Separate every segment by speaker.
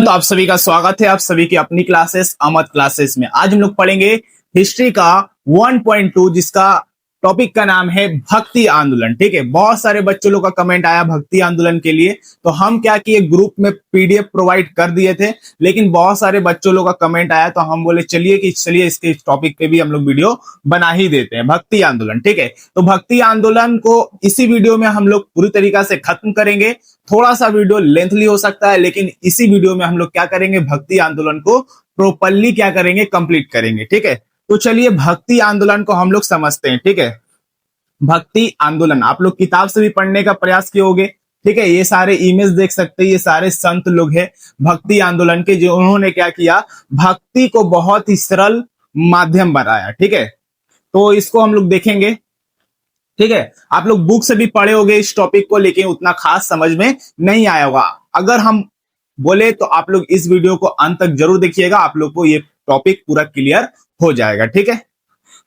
Speaker 1: तो आप सभी का स्वागत है आप सभी की अपनी क्लासेस अमत क्लासेस में। आज हम लोग पढ़ेंगे हिस्ट्री का 1.2 जिसका टॉपिक का नाम है भक्ति आंदोलन। ठीक है, बहुत सारे बच्चों लोग का कमेंट आया भक्ति आंदोलन के लिए, तो हम क्या किए ग्रुप में पीडीएफ प्रोवाइड कर दिए थे, लेकिन बहुत सारे बच्चों लोग का कमेंट आया तो हम बोले चलिए इसके टॉपिक पे भी हम लोग वीडियो बना ही देते हैं, भक्ति आंदोलन। ठीक है, तो भक्ति आंदोलन को इसी वीडियो में हम लोग पूरी तरीका से खत्म करेंगे। थोड़ा सा वीडियो लेंथली हो सकता है, लेकिन इसी वीडियो में हम लोग क्या करेंगे, भक्ति आंदोलन को प्रॉपर्ली क्या करेंगे, कंप्लीट करेंगे। ठीक है, तो चलिए भक्ति आंदोलन को हम लोग समझते हैं। ठीक है, भक्ति आंदोलन आप लोग किताब से भी पढ़ने का प्रयास किए होंगे। ठीक है, ये सारे इमेज देख सकते हैं, ये सारे संत लोग हैं भक्ति आंदोलन के, जो उन्होंने क्या किया, भक्ति को बहुत ही सरल माध्यम बनाया। ठीक है, तो इसको हम लोग देखेंगे। ठीक है, आप लोग बुक से भी पढ़े होंगे इस टॉपिक को, लेकिन उतना खास समझ में नहीं आया होगा। अगर हम बोले तो आप लोग इस वीडियो को अंत तक जरूर देखिएगा, आप लोग को ये टॉपिक पूरा क्लियर हो जाएगा। ठीक है,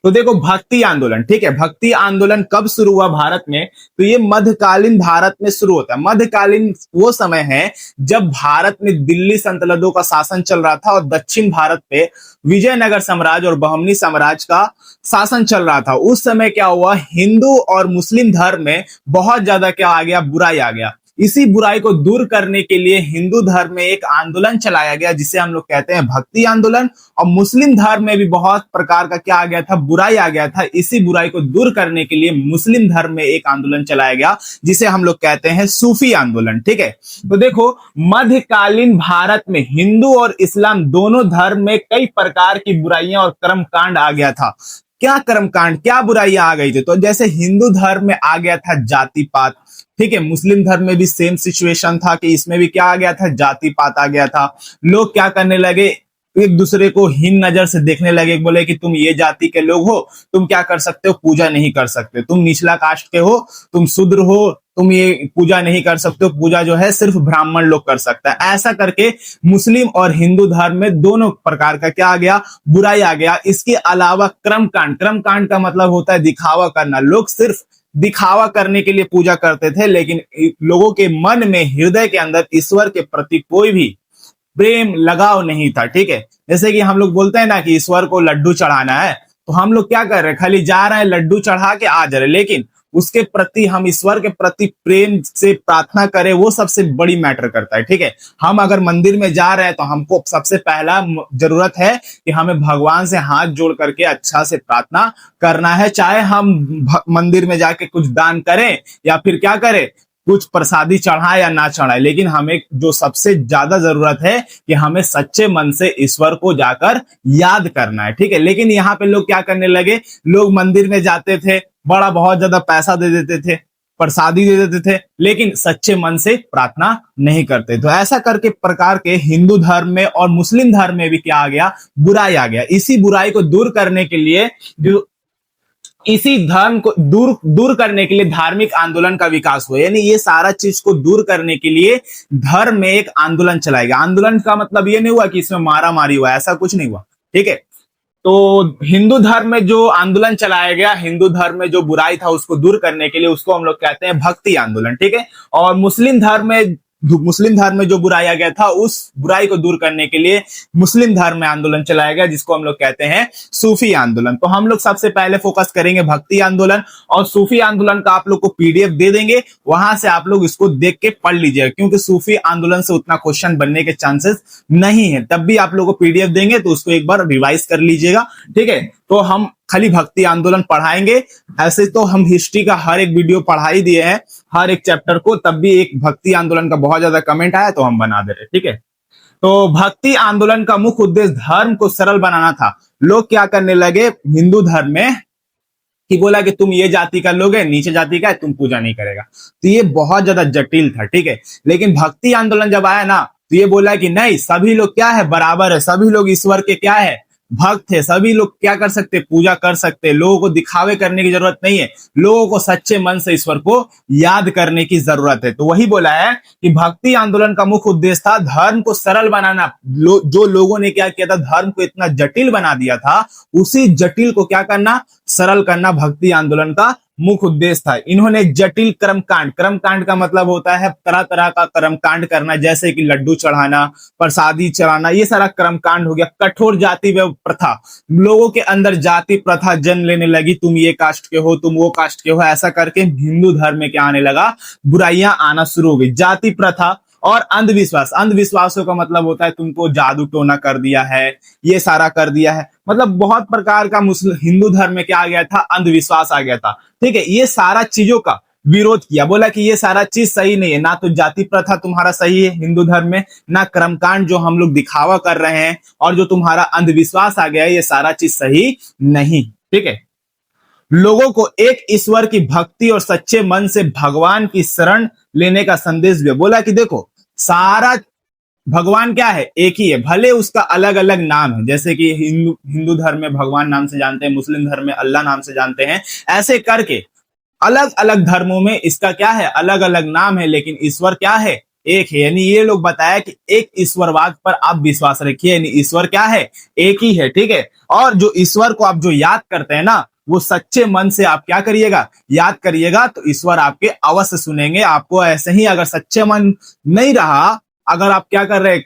Speaker 1: तो देखो भक्ति आंदोलन। ठीक है, भक्ति आंदोलन कब शुरू हुआ भारत में, तो ये मध्यकालीन भारत में शुरू होता है। मध्यकालीन वो समय है जब भारत में दिल्ली सल्तनतों का शासन चल रहा था और दक्षिण भारत पे विजयनगर साम्राज्य और बहमनी साम्राज्य का शासन चल रहा था। उस समय क्या हुआ, हिंदू और मुस्लिम धर्म में बहुत ज्यादा क्या आ गया, बुराई आ गया। इसी बुराई को दूर करने के लिए हिंदू धर्म में एक आंदोलन चलाया गया जिसे हम लोग कहते हैं भक्ति आंदोलन, और मुस्लिम धर्म में भी बहुत प्रकार का क्या आ गया था, बुराई आ गया था। इसी बुराई को दूर करने के लिए मुस्लिम धर्म में एक आंदोलन चलाया गया जिसे हम लोग कहते हैं सूफी आंदोलन। ठीक है, तो देखो मध्यकालीन भारत में हिंदू और इस्लाम दोनों धर्म में कई प्रकार की बुराइयां और कर्मकांड आ गया था। क्या कर्मकांड, क्या बुराइयां आ गई थी, तो जैसे हिंदू धर्म में आ गया था जाति पात। ठीक है, मुस्लिम धर्म में भी सेम सिचुएशन था कि इसमें भी क्या आ गया था, जाति पात आ गया था। लोग क्या करने लगे, एक दूसरे को हीन नजर से देखने लगे, बोले कि तुम ये जाति के लोग हो, तुम क्या कर सकते हो, पूजा नहीं कर सकते, तुम निचला कास्ट के हो, तुम शूद्र हो, तुम ये पूजा नहीं कर सकते हो, पूजा जो है सिर्फ ब्राह्मण लोग कर सकता है। ऐसा करके मुस्लिम और हिंदू धर्म में दोनों प्रकार का क्या आ गया, बुराई आ गया। इसके अलावा कर्मकांड, कर्मकांड का मतलब होता है दिखावा करना। लोग सिर्फ दिखावा करने के लिए पूजा करते थे, लेकिन लोगों के मन में, हृदय के अंदर ईश्वर के प्रति कोई भी प्रेम लगाव नहीं था। ठीक है, जैसे कि हम लोग बोलते हैं ना कि ईश्वर को लड्डू चढ़ाना है, तो हम लोग क्या कर रहे हैं, खाली जा रहे हैं लड्डू चढ़ा के आ जा रहे, लेकिन उसके प्रति हम ईश्वर के प्रति प्रेम से प्रार्थना करें, वो सबसे बड़ी मैटर करता है। ठीक है, हम अगर मंदिर में जा रहे हैं तो हमको सबसे पहला जरूरत है कि हमें भगवान से हाथ जोड़ करके अच्छा से प्रार्थना करना है। चाहे हम मंदिर में जाके कुछ दान करें या फिर क्या करें, कुछ प्रसादी चढ़ाए या ना चढ़ाए, लेकिन हमें जो सबसे ज्यादा जरूरत है कि हमें सच्चे मन से ईश्वर को जाकर याद करना है। ठीक है, लेकिन यहाँ पे लोग क्या करने लगे, लोग मंदिर में जाते थे, बड़ा बहुत ज्यादा पैसा दे देते थे, प्रसादी दे देते थे, लेकिन सच्चे मन से प्रार्थना नहीं करते। तो ऐसा करके प्रकार के हिंदू धर्म में और मुस्लिम धर्म में भी क्या आ गया, बुराई आ गया। इसी बुराई को दूर करने के लिए इसी धर्म को दूर करने के लिए धार्मिक आंदोलन का विकास हुआ। यानी ये सारा चीज को दूर करने के लिए धर्म में एक आंदोलन चलाया गया। आंदोलन का मतलब ये नहीं हुआ कि इसमें मारा मारी हुआ, ऐसा कुछ नहीं हुआ। ठीक है, तो हिंदू धर्म में जो आंदोलन चलाया गया, हिंदू धर्म में जो बुराई था उसको दूर करने के लिए, उसको हम लोग कहते हैं भक्ति आंदोलन। ठीक है, और मुस्लिम धर्म में जो बुराई आ गया था, उस बुराई को दूर करने के लिए मुस्लिम धर्म में आंदोलन चलाया गया जिसको हम लोग कहते हैं सूफी आंदोलन। तो हम लोग सबसे पहले फोकस करेंगे भक्ति आंदोलन, और सूफी आंदोलन का आप लोग को पीडीएफ दे देंगे, वहां से आप लोग इसको देख के पढ़ लीजिएगा, क्योंकि सूफी आंदोलन से उतना क्वेश्चन बनने के चांसेस नहीं है। तब भी आप लोग को पीडीएफ देंगे तो उसको एक बार रिवाइज कर लीजिएगा। ठीक है, तो हम खाली भक्ति आंदोलन पढ़ाएंगे, ऐसे तो हम हिस्ट्री का हर एक वीडियो पढ़ा ही दिए हैं, हर एक चैप्टर को, तब भी एक भक्ति आंदोलन का बहुत ज्यादा कमेंट आया तो हम बना दे रहे। ठीक है, तो भक्ति आंदोलन का मुख्य उद्देश्य धर्म को सरल बनाना था। लोग क्या करने लगे हिंदू धर्म में कि बोला कि तुम ये जाति का लोग है, नीचे जाति का है, तुम पूजा नहीं करेगा, तो ये बहुत ज्यादा जटिल था। ठीक है, लेकिन भक्ति आंदोलन जब आया ना, तो ये बोला कि नहीं, सभी लोग क्या है, बराबर है, सभी लोग ईश्वर के क्या है, भक्त है, सभी लोग क्या कर सकते, पूजा कर सकते। लोगों को दिखावे करने की जरूरत नहीं है, लोगों को सच्चे मन से ईश्वर को याद करने की जरूरत है। तो वही बोला है कि भक्ति आंदोलन का मुख्य उद्देश्य था धर्म को सरल बनाना। जो लोगों ने क्या किया था, धर्म को इतना जटिल बना दिया था, उसी जटिल को क्या करना, सरल करना भक्ति आंदोलन का मुख्य उद्देश्य था। इन्होंने एक जटिल कर्मकांड, कर्मकांड का मतलब होता है तरह तरह का कर्मकांड करना, जैसे कि लड्डू चढ़ाना, प्रसादी चढ़ाना, ये सारा कर्मकांड हो गया। कठोर जाति व प्रथा, लोगों के अंदर जाति प्रथा जन्म लेने लगी, तुम ये कास्ट के हो, तुम वो कास्ट के हो, ऐसा करके हिंदू धर्म में क्या आने लगा, बुराइयां आना शुरू हो गई। जाति प्रथा और अंधविश्वास, अंधविश्वासों का मतलब होता है तुमको जादू टोना कर दिया है, ये सारा कर दिया है, मतलब बहुत प्रकार का मुस्लिम हिंदू धर्म में क्या आ गया था, अंधविश्वास आ गया था। ठीक है, ये सारा चीजों का विरोध किया, बोला कि ये सारा चीज सही नहीं है, ना तो जाति प्रथा तुम्हारा सही है हिंदू धर्म में, ना कर्मकांड जो हम लोग दिखावा कर रहे हैं, और जो तुम्हारा अंधविश्वास आ गया है, ये सारा चीज सही नहीं। ठीक है, लोगों को एक ईश्वर की भक्ति और सच्चे मन से भगवान की शरण लेने का संदेश दिया। बोला कि देखो सारा भगवान क्या है, एक ही है, भले उसका अलग अलग नाम है, जैसे कि हिंदू धर्म में भगवान नाम से जानते हैं, मुस्लिम धर्म में अल्लाह नाम से जानते हैं, ऐसे करके अलग अलग धर्मों में इसका क्या है, अलग अलग नाम है, लेकिन ईश्वर क्या है, एक है। यानी ये लोग बताया कि एक ईश्वरवाद पर आप विश्वास रखिए, यानी ईश्वर क्या है, एक ही है। ठीक है, और जो ईश्वर को आप जो याद करते हैं ना, वो सच्चे मन से आप क्या करिएगा, याद करिएगा, तो ईश्वर आपके अवश्य सुनेंगे आपको। ऐसे ही अगर सच्चे मन नहीं रहा, अगर आप क्या कर रहे हैं,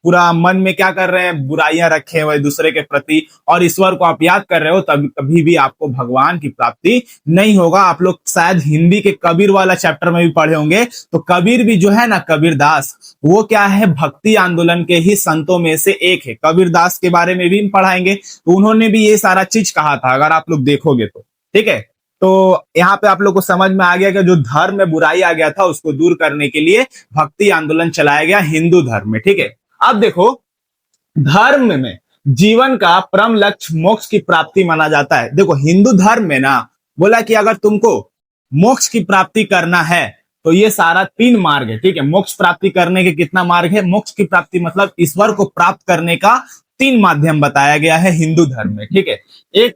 Speaker 1: पूरा मन में क्या कर रहे हैं, बुराइयां रखे हुए दूसरे के प्रति, और ईश्वर को आप याद कर रहे हो, तब कभी भी आपको भगवान की प्राप्ति नहीं होगा। आप लोग शायद हिंदी के कबीर वाला चैप्टर में भी पढ़े होंगे, तो कबीर भी जो है ना, कबीर दास, वो क्या है, भक्ति आंदोलन के ही संतों में से एक है। कबीर दास के बारे में भी पढ़ाएंगे, तो उन्होंने भी ये सारा चीज कहा था, अगर आप लोग देखोगे तो। ठीक है, तो यहाँ पे आप लोग को समझ में आ गया कि जो धर्म में बुराई आ गया था, उसको दूर करने के लिए भक्ति आंदोलन चलाया गया हिंदू धर्म में। ठीक है, अब देखो, धर्म में जीवन का परम लक्ष्य मोक्ष की प्राप्ति माना जाता है। देखो हिंदू धर्म में ना, बोला कि अगर तुमको मोक्ष की प्राप्ति करना है, तो ये सारा 3 मार्ग है। ठीक है, मोक्ष प्राप्ति करने के कितना मार्ग है, मोक्ष की प्राप्ति मतलब ईश्वर को प्राप्त करने का 3 माध्यम बताया गया है हिंदू धर्म में। ठीक है, एक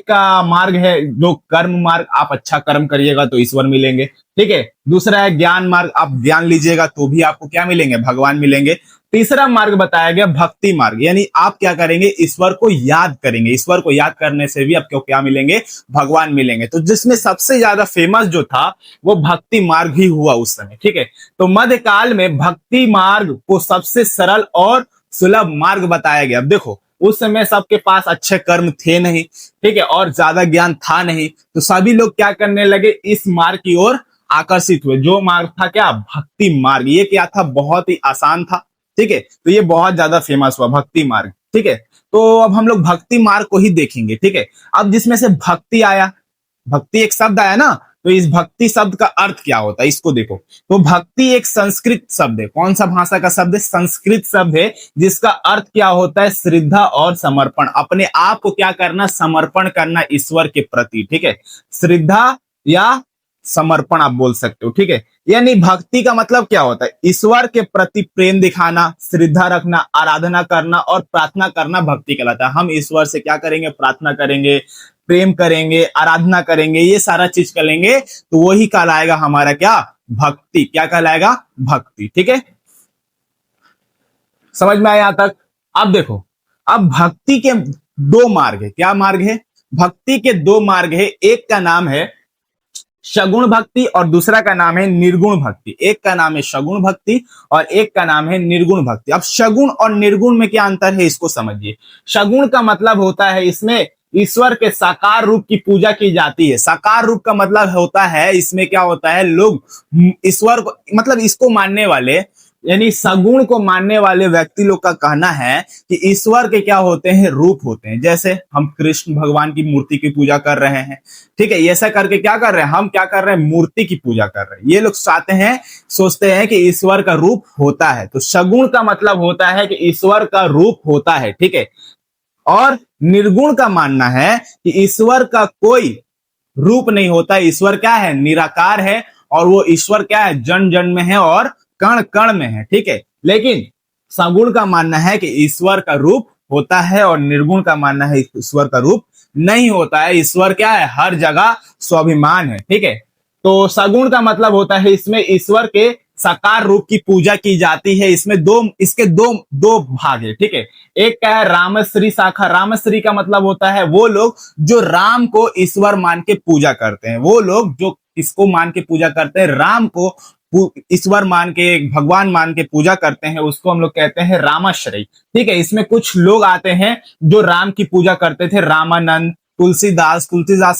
Speaker 1: का मार्ग है जो कर्म मार्ग, आप अच्छा कर्म करिएगा तो ईश्वर मिलेंगे। ठीक है, दूसरा है ज्ञान मार्ग, आप ज्ञान लीजिएगा तो भी आपको क्या मिलेंगे, भगवान मिलेंगे। तीसरा मार्ग बताया गया भक्ति मार्ग, यानी आप क्या करेंगे, ईश्वर को याद करेंगे, ईश्वर को याद करने से भी आपको क्या मिलेंगे, भगवान मिलेंगे। तो जिसमें सबसे ज्यादा फेमस जो था वो भक्ति मार्ग ही हुआ उस समय। ठीक है, तो मध्यकाल में भक्ति मार्ग को सबसे सरल और सुलभ मार्ग बताया गया। अब देखो उस समय सबके पास अच्छे कर्म थे नहीं, ठीक है, और ज्यादा ज्ञान था नहीं, तो सभी लोग क्या करने लगे, इस मार्ग की ओर आकर्षित हुए। जो मार्ग था क्या, भक्ति मार्ग। ये क्या था, बहुत ही आसान था। ठीक है, तो ये बहुत ज्यादा फेमस हुआ भक्ति मार्ग। ठीक है, तो अब हम लोग भक्ति मार्ग को ही देखेंगे। ठीक है, अब जिसमें से भक्ति आया, भक्ति एक शब्द आया ना, तो इस भक्ति शब्द का अर्थ क्या होता है, इसको देखो। तो भक्ति एक संस्कृत शब्द है। कौन सा भाषा का शब्द है, संस्कृत शब्द है, जिसका अर्थ क्या होता है, श्रद्धा और समर्पण, अपने आप को क्या करना, समर्पण करना ईश्वर के प्रति। ठीक है, श्रद्धा या समर्पण आप बोल सकते हो। ठीक है, यानी भक्ति का मतलब क्या होता है, ईश्वर के प्रति प्रेम दिखाना, श्रद्धा रखना, आराधना करना और प्रार्थना करना भक्ति कहलाता है। हम ईश्वर से क्या करेंगे, प्रार्थना करेंगे, प्रेम करेंगे, आराधना करेंगे, ये सारा चीज करेंगे, तो वही कहलाएगा हमारा क्या, भक्ति। क्या कहलाएगा, भक्ति। ठीक है, समझ में आया यहां तक। अब देखो, अब भक्ति के 2 मार्ग है। क्या मार्ग है, भक्ति के 2 मार्ग है। एक का नाम है सगुण भक्ति और दूसरा का नाम है निर्गुण भक्ति। एक का नाम है सगुण भक्ति और एक का नाम है निर्गुण भक्ति। अब सगुण और निर्गुण में क्या अंतर है, इसको समझिए। सगुण का मतलब होता है इसमें ईश्वर के साकार रूप की पूजा की जाती है। साकार रूप का मतलब होता है, इसमें क्या होता है, लोग ईश्वर को, मतलब इसको मानने वाले, यानी सगुण को मानने वाले व्यक्ति लोग का कहना है कि ईश्वर के क्या होते हैं, रूप होते हैं। जैसे हम कृष्ण भगवान की मूर्ति की पूजा कर रहे हैं, ठीक है, ऐसा करके क्या कर रहे हैं, हम क्या कर रहे हैं, मूर्ति की पूजा कर रहे हैं। ये लोग चाहते हैं, सोचते हैं कि ईश्वर का रूप होता है। तो सगुण का मतलब होता है कि ईश्वर का रूप होता है। ठीक है, और निर्गुण का मानना है कि ईश्वर का कोई रूप नहीं होता, ईश्वर क्या है, निराकार है, और वो ईश्वर क्या है, जन जन में है और कण कण में है। ठीक है, लेकिन सगुण का मानना है कि ईश्वर का रूप होता है और निर्गुण का मानना है ईश्वर का रूप नहीं होता है। ईश्वर क्या है, हर जगह स्वाभिमान है। ठीक है, तो सगुण का मतलब होता है इसमें ईश्वर के साकार रूप की पूजा की जाती है। इसमें इसके दो भाग है, ठीक है। एक क्या है, रामश्री शाखा। रामश्री का मतलब होता है वो लोग जो राम को ईश्वर मान के पूजा करते हैं, वो लोग जो इसको मान के पूजा करते हैं, राम को ईश्वर मान के, भगवान मान के पूजा करते हैं, उसको हम लोग कहते हैं रामाश्रय, ठीक है। इसमें कुछ लोग आते हैं जो राम की पूजा करते थे, रामानंद, तुलसीदास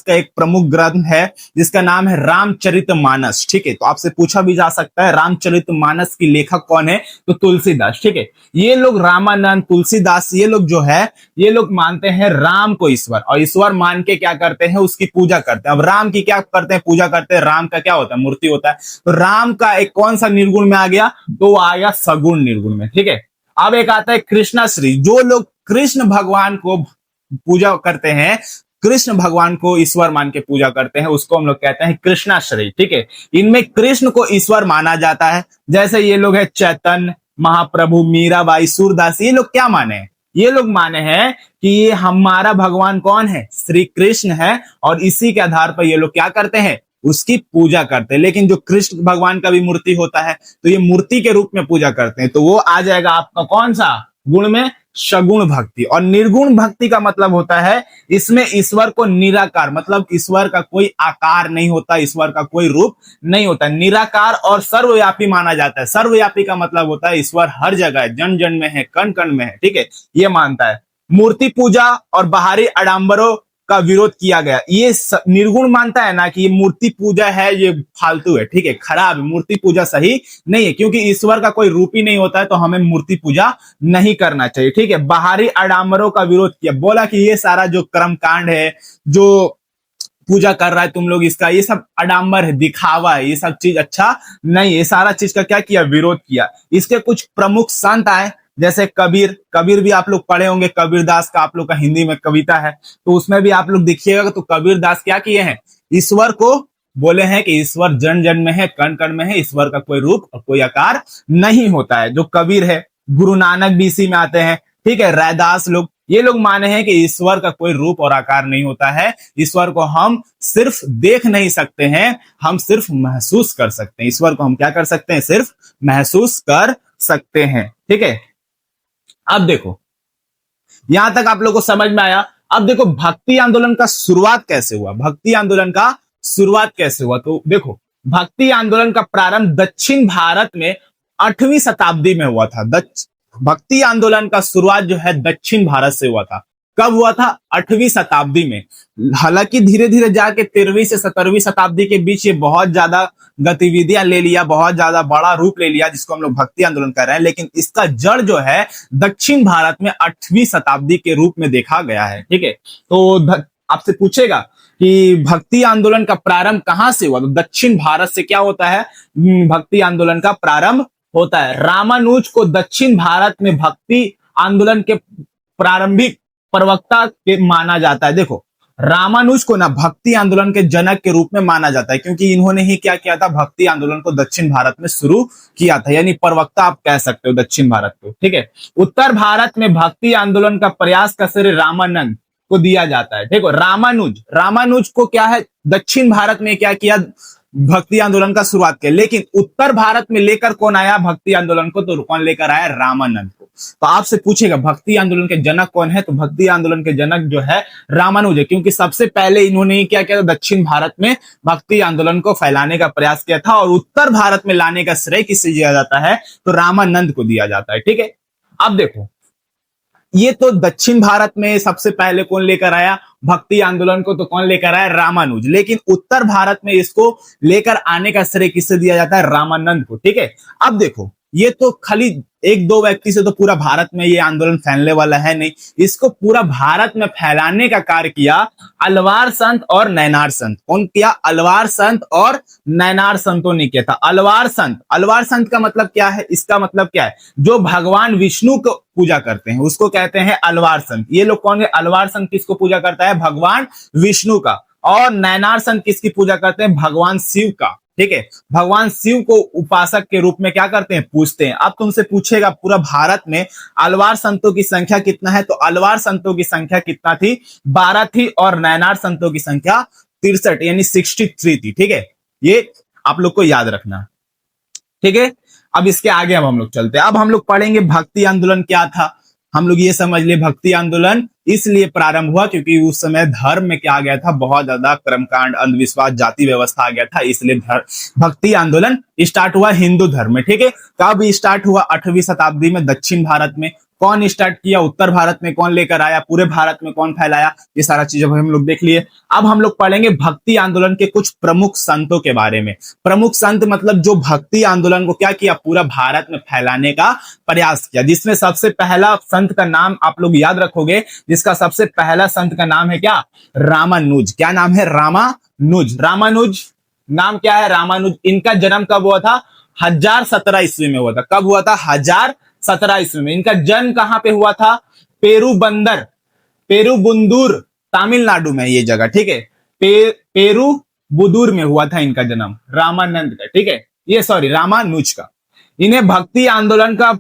Speaker 1: का एक प्रमुख ग्रंथ है जिसका नाम है रामचरितमानस, ठीक है। तो आपसे पूछा भी जा सकता है रामचरितमानस की लेखक कौन है, तो तुलसीदास, ठीक है। ये लोग रामानंद, तुलसीदास, ये लोग जो है, ये लोग मानते हैं राम को ईश्वर, और ईश्वर मान के क्या करते हैं, उसकी पूजा करते हैं। अब राम की क्या करते हैं, पूजा करते हैं। राम का क्या होता है, मूर्ति होता है। तो राम का एक कौन सा निर्गुण में आ गया, तो वो आ गया सगुण निर्गुण में, ठीक है। अब एक आता है कृष्णाश्री। जो लोग कृष्ण भगवान को पूजा करते हैं, कृष्ण भगवान को ईश्वर मान के पूजा करते हैं, उसको हम लोग कहते हैं कृष्णाश्रय, ठीक है। इनमें कृष्ण को ईश्वर माना जाता है। जैसे ये लोग है चैतन्य महाप्रभु, मीराबाई, सूरदास, ये लोग क्या माने हैं, ये लोग माने हैं कि ये हमारा भगवान कौन है, श्री कृष्ण है, और इसी के आधार पर ये लोग क्या करते हैं, उसकी पूजा करते हैं। लेकिन जो कृष्ण भगवान का भी मूर्ति होता है, तो ये मूर्ति के रूप में पूजा करते हैं, तो वो आ जाएगा आपका कौन सा गुण में, सगुण भक्ति। और निर्गुण भक्ति का मतलब होता है इसमें ईश्वर को निराकार, मतलब ईश्वर का कोई आकार नहीं होता, ईश्वर का कोई रूप नहीं होता, निराकार और सर्वव्यापी माना जाता है। सर्वव्यापी का मतलब होता है ईश्वर हर जगह है, जन जन में है, कण कण में है, ठीक है, ये मानता है। मूर्ति पूजा और बाहरी आडंबरों का विरोध किया गया। ये निर्गुण मानता है ना कि ये मूर्ति पूजा है, ये फालतू है, ठीक है, खराब है, मूर्ति पूजा सही नहीं है, क्योंकि ईश्वर का कोई रूप ही नहीं होता है, तो हमें मूर्ति पूजा नहीं करना चाहिए, ठीक है। बाहरी आडंबरों का विरोध किया, बोला कि ये सारा जो कर्म कांड है, जो पूजा कर रहा है तुम लोग, इसका ये सब आडंबर है, दिखावा है, ये सब चीज अच्छा नहीं है, ये सारा चीज का क्या किया, विरोध किया। इसके कुछ प्रमुख संत आए, जैसे कबीर भी आप लोग पढ़े होंगे, कबीरदास का आप लोग का हिंदी में कविता है, तो उसमें भी आप लोग देखिएगा, तो कबीरदास क्या किए हैं, ईश्वर को बोले हैं कि ईश्वर जन जन में है, कण कण में है, ईश्वर का कोई रूप और कोई आकार नहीं होता है, जो कबीर है। गुरु नानक भी इसी में आते हैं, ठीक है। रैदास लोग, ये लोग माने हैं कि ईश्वर का कोई रूप और आकार नहीं होता है, ईश्वर को हम सिर्फ देख नहीं सकते हैं, हम सिर्फ महसूस कर सकते हैं। ईश्वर को हम क्या कर सकते हैं, सिर्फ महसूस कर सकते हैं, ठीक है। अब देखो, यहां तक आप लोगों को समझ में आया। अब देखो भक्ति आंदोलन का शुरुआत कैसे हुआ, भक्ति आंदोलन का शुरुआत कैसे हुआ, तो देखो भक्ति आंदोलन का प्रारंभ दक्षिण भारत में 8वीं शताब्दी में हुआ था। भक्ति आंदोलन का शुरुआत जो है दक्षिण भारत से हुआ था। कब हुआ था, 8वीं शताब्दी में। हालांकि धीरे धीरे जाके 13वीं से 17वीं शताब्दी के बीच ये बहुत ज्यादा गतिविधियां ले लिया, बहुत ज्यादा बड़ा रूप ले लिया, जिसको हम लोग भक्ति आंदोलन कर रहे हैं। लेकिन इसका जड़ जो है दक्षिण भारत में 8वीं शताब्दी के रूप में देखा गया है, ठीक है। तो आपसे पूछेगा कि भक्ति आंदोलन का प्रारंभ कहां से हुआ, तो दक्षिण भारत से क्या होता है, भक्ति आंदोलन का प्रारंभ होता है। रामानुज को दक्षिण भारत में भक्ति आंदोलन के प्रारंभिक प्रवक्ता के माना जाता है। देखो रामानुज को ना भक्ति आंदोलन के जनक के रूप में माना जाता है, क्योंकि इन्होंने ही क्या किया था, भक्ति आंदोलन को दक्षिण भारत में शुरू किया था, यानी प्रवक्ता आप कह सकते हो दक्षिण भारत को, ठीक है। उत्तर भारत में भक्ति आंदोलन का प्रयास का श्रेय रामानंद को दिया जाता है। देखो रामानुज को क्या है, दक्षिण भारत में क्या किया, भक्ति आंदोलन का शुरुआत किया। लेकिन उत्तर भारत में लेकर कौन आया भक्ति आंदोलन को, तो कौन लेकर आया, रामानंद को। तो आपसे पूछेगा भक्ति आंदोलन के जनक कौन है, तो भक्ति आंदोलन के जनक जो है रामानुज है, क्योंकि सबसे पहले इन्होंने क्या किया था, दक्षिण भारत में भक्ति आंदोलन को फैलाने का प्रयास किया था, और उत्तर भारत में लाने का श्रेय किससे दिया जाता है, तो रामानंद को दिया जाता है, ठीक है। अब देखो ये तो दक्षिण भारत में सबसे पहले कौन लेकर आया भक्ति आंदोलन को, तो कौन लेकर आया, रामानुज। लेकिन उत्तर भारत में इसको लेकर आने का श्रेय किससे दिया जाता है, रामानंद को, ठीक है। अब देखो ये तो खाली एक दो व्यक्ति से तो पूरा भारत में ये आंदोलन फैलने वाला है नहीं, इसको पूरा भारत में फैलाने का कार्य किया अलवार संत और नैनार संत। कौन किया, अलवार संत और नैनार संतों ने किया था। अलवार संत का मतलब क्या है, इसका मतलब क्या है, जो भगवान विष्णु को पूजा करते हैं उसको कहते हैं अलवार संत। ये लोग कौन है, अलवार संत किसको पूजा करता है, भगवान विष्णु का। और नैनार संत किसकी पूजा करते हैं, भगवान शिव का, ठीक है। भगवान शिव को उपासक के रूप में क्या करते हैं, पूजते हैं। अब तुमसे पूछेगा पूरा भारत में अलवार संतों की संख्या कितना है, तो अलवार संतों की संख्या कितना थी, 12 थी, और नैनार संतों की संख्या 63 यानी 63 थी, ठीक है। ये आप लोग को याद रखना। ठीक है। अब इसके आगे अब हम लोग चलते हैं। अब हम लोग पढ़ेंगे भक्ति आंदोलन क्या था। हम लोग ये समझ लिए भक्ति आंदोलन इसलिए प्रारंभ हुआ क्योंकि उस समय धर्म में क्या आ गया था, बहुत ज्यादा कर्मकांड, अंधविश्वास, जाति व्यवस्था आ गया था, इसलिए भक्ति आंदोलन स्टार्ट हुआ हिंदू धर्म में। ठीक है। कब स्टार्ट हुआ? 8वीं शताब्दी में दक्षिण भारत में। कौन स्टार्ट किया? उत्तर भारत में कौन लेकर आया? पूरे भारत में कौन फैलाया? ये सारा चीजें हम लोग देख लिए। अब हम लोग पढ़ेंगे भक्ति आंदोलन के कुछ प्रमुख संतों के बारे में। प्रमुख संत मतलब जो भक्ति आंदोलन को क्या किया, पूरा भारत में फैलाने का प्रयास किया। जिसमें सबसे पहला संत का नाम आप लोग याद रखोगे, जिसका सबसे पहला संत का नाम है क्या? रामानुज। क्या नाम है? रामानुज। रामानुज नाम क्या है? रामानुज। इनका जन्म कब हुआ था? 1017 ईस्वी में हुआ था। कब हुआ था? 1017 ईस्वी में। इनका जन्म कहां पे हुआ था? पेरुबंदर, पेरुबुंदूर, तमिलनाडु में ये जगह। ठीक है। पेरुबुदूर में हुआ था इनका जन्म, रामानंद का। ठीक है। ये सॉरी रामानुज का। इन्हें भक्ति आंदोलन का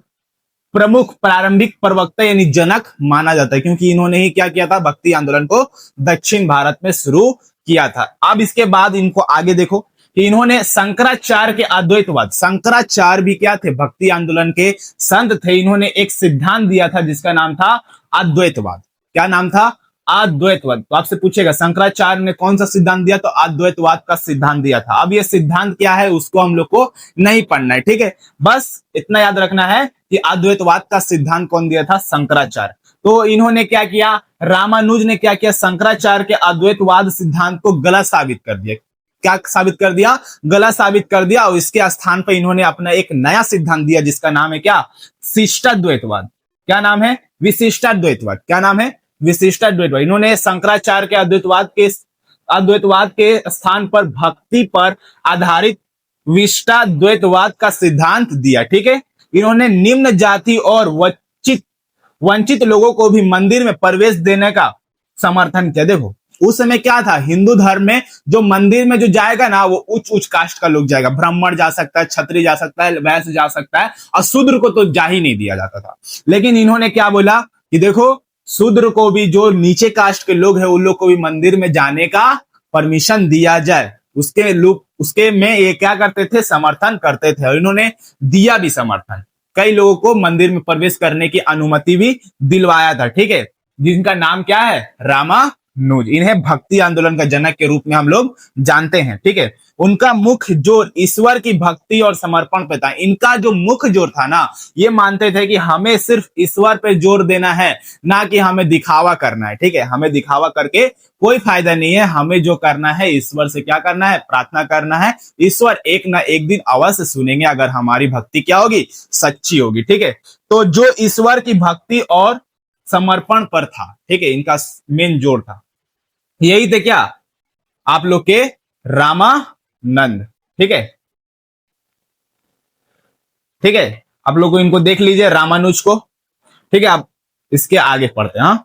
Speaker 1: प्रमुख प्रारंभिक प्रवक्ता यानी जनक माना जाता है, क्योंकि इन्होंने ही क्या किया था? भक्ति आंदोलन को दक्षिण भारत में शुरू किया था। अब इसके बाद इनको आगे देखो कि इन्होंने शंकराचार्य के अद्वैतवाद, शंकराचार्य भी क्या थे? भक्ति आंदोलन के संत थे। इन्होंने एक सिद्धांत दिया था जिसका नाम था अद्वैतवाद। क्या नाम था? अद्वैतवाद। तो आपसे पूछेगा शंकराचार्य ने कौन सा सिद्धांत दिया? तो अद्वैतवाद का सिद्धांत दिया था। अब ये सिद्धांत क्या है उसको हम लोग को नहीं पढ़ना है। ठीक है। बस इतना याद रखना है कि अद्वैतवाद का सिद्धांत कौन दिया था? शंकराचार्य। तो इन्होंने क्या किया? रामानुज ने क्या किया? शंकराचार्य के अद्वैतवाद सिद्धांत को गलत साबित कर दिया। क्या साबित कर दिया? गलत साबित कर दिया। और इसके स्थान पर इन्होंने अपना एक नया सिद्धांत दिया जिसका नाम है क्या? शिष्टाद्वैतवाद। क्या नाम है? विशिष्टाद्वैतवाद। क्या नाम है? विशिष्टाद्वैतवाद। इन्होंने शंकराचार्य के अद्वैतवाद के स्थान पर भक्ति पर आधारित विशिष्टाद्वैतवाद का सिद्धांत दिया। ठीक है। इन्होंने निम्न जाति और वंचित लोगों को भी मंदिर में प्रवेश देने का समर्थन किया। देखो उस समय क्या था, हिंदू धर्म में जो मंदिर में जो जाएगा ना वो उच्च उच्च कास्ट का लोग जाएगा। ब्राह्मण जा सकता है, क्षत्रिय जा सकता है, वैश्य जा सकता है, और शूद्र को तो जा ही नहीं दिया जाता था। लेकिन इन्होंने क्या बोला कि देखो शूद्र को भी, जो नीचे कास्ट के लोग हैं उन लोग को भी मंदिर में जाने का परमिशन दिया जाए। उसके में ये क्या करते थे? समर्थन करते थे। और इन्होंने दिया भी समर्थन। कई लोगों को मंदिर में प्रवेश करने की अनुमति भी दिलवाया था। ठीक है। जिनका नाम क्या है? रामानुज। इन्हें भक्ति आंदोलन का जनक के रूप में हम लोग जानते हैं। ठीक है। उनका मुख्य जोर ईश्वर की भक्ति और समर्पण पे था। इनका जो मुख्य जोर था ना, ये मानते थे कि हमें सिर्फ ईश्वर पे जोर देना है, ना कि हमें दिखावा करना है। ठीक है। हमें दिखावा करके कोई फायदा नहीं है। हमें जो करना है ईश्वर से क्या करना है? प्रार्थना करना है। ईश्वर एक ना एक दिन अवश्य सुनेंगे अगर हमारी भक्ति क्या होगी? सच्ची होगी। ठीक है। तो जो ईश्वर की भक्ति और समर्पण पर था, ठीक है, इनका मेन जोर था। यही थे क्या? आप लोग के रामानंद। ठीक है। ठीक है। आप लोग को इनको देख लीजिए रामानुज को। ठीक है। आप इसके आगे पढ़ते हैं। हाँ।